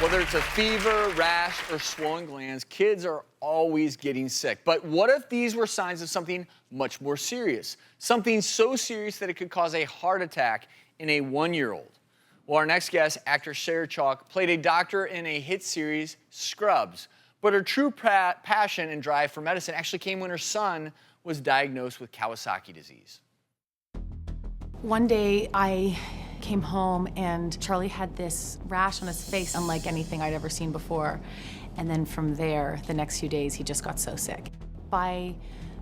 Whether it's a fever, rash, or swollen glands, kids are always getting sick. But what if these were signs of something much more serious? Something so serious that it could cause a heart attack in a 1-year-old. Well, our next guest, actress Sarah Chalke, played a doctor in a hit series, Scrubs. But her true passion and drive for medicine actually came when her son was diagnosed with Kawasaki disease. One day I came home and Charlie had this rash on his face unlike anything I'd ever seen before. And then from there, the next few days, he just got so sick. By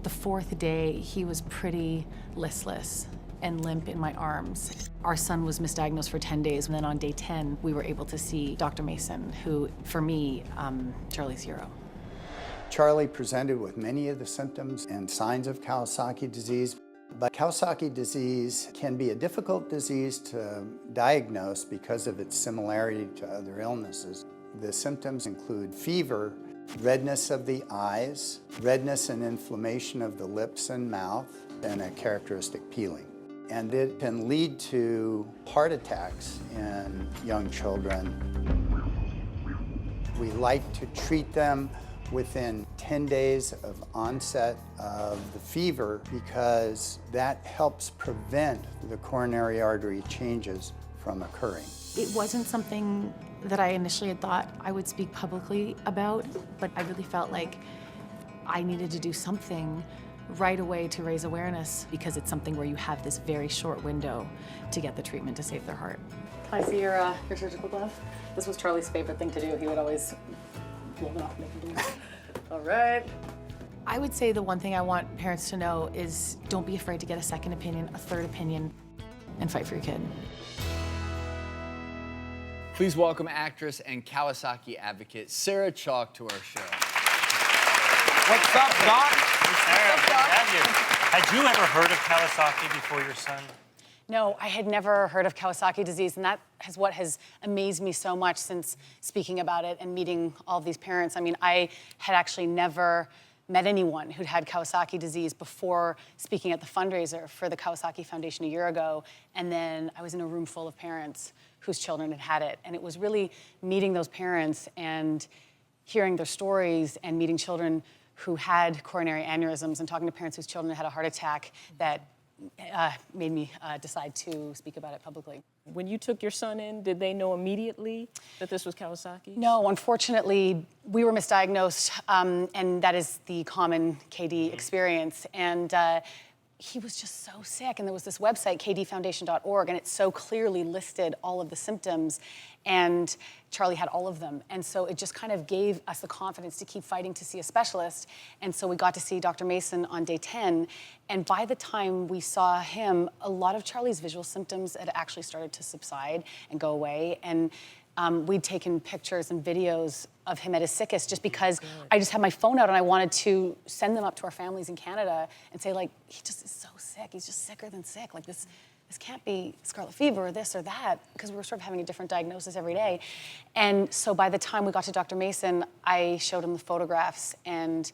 the 4th day, he was pretty listless and limp in my arms. Our son was misdiagnosed for 10 days, and then on day 10, we were able to see Dr. Mason, who, for me, Charlie's hero. Charlie presented with many of the symptoms and signs of Kawasaki disease. But Kawasaki disease can be a difficult disease to diagnose because of its similarity to other illnesses. The symptoms include fever, redness of the eyes, redness and inflammation of the lips and mouth, and a characteristic peeling. And it can lead to heart attacks in young children. We like to treat them within 10 days of onset of the fever because that helps prevent the coronary artery changes from occurring. It wasn't something that I initially had thought I would speak publicly about, but I really felt like I needed to do something right away to raise awareness because it's something where you have this very short window to get the treatment to save their heart. Can I see your surgical glove? This was Charlie's favorite thing to do. He would always blow it off and make him do it. All right. I would say the one thing I want parents to know is don't be afraid to get a second opinion, a third opinion, and fight for your kid. Please welcome actress and Kawasaki advocate Sarah Chalke to our show. What's up, Doc? Sarah, good to have you. Had you ever heard of Kawasaki before your son? No, I had never heard of Kawasaki disease, and that is what has amazed me so much since speaking about it and meeting all of these parents. I mean, I had actually never met anyone who'd had Kawasaki disease before speaking at the fundraiser for the Kawasaki Foundation a year ago, and then I was in a room full of parents whose children had had it, and it was really meeting those parents and hearing their stories and meeting children who had coronary aneurysms and talking to parents whose children had a heart attack that made me decide to speak about it publicly. When you took your son in, did they know immediately that this was Kawasaki? No, unfortunately, we were misdiagnosed, and that is the common KD experience. And he was just so sick, and there was this website, kdfoundation.org, and it so clearly listed all of the symptoms, and Charlie had all of them. And so it just kind of gave us the confidence to keep fighting to see a specialist. And so we got to see Dr. Mason on day 10, and by the time we saw him, a lot of Charlie's visual symptoms had actually started to subside and go away. And we'd taken pictures and videos of him at his sickest just because I just had my phone out and I wanted to send them up to our families in Canada and say, like, he just is so sick. He's just sicker than sick. Like, this can't be scarlet fever or this or that, because we were sort of having a different diagnosis every day. And so by the time we got to Dr. Mason, I showed him the photographs and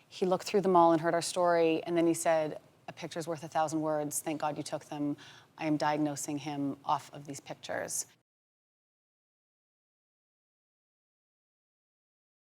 he looked through them all and heard our story. And then he said, a picture's worth 1,000 words. Thank God you took them. I am diagnosing him off of these pictures.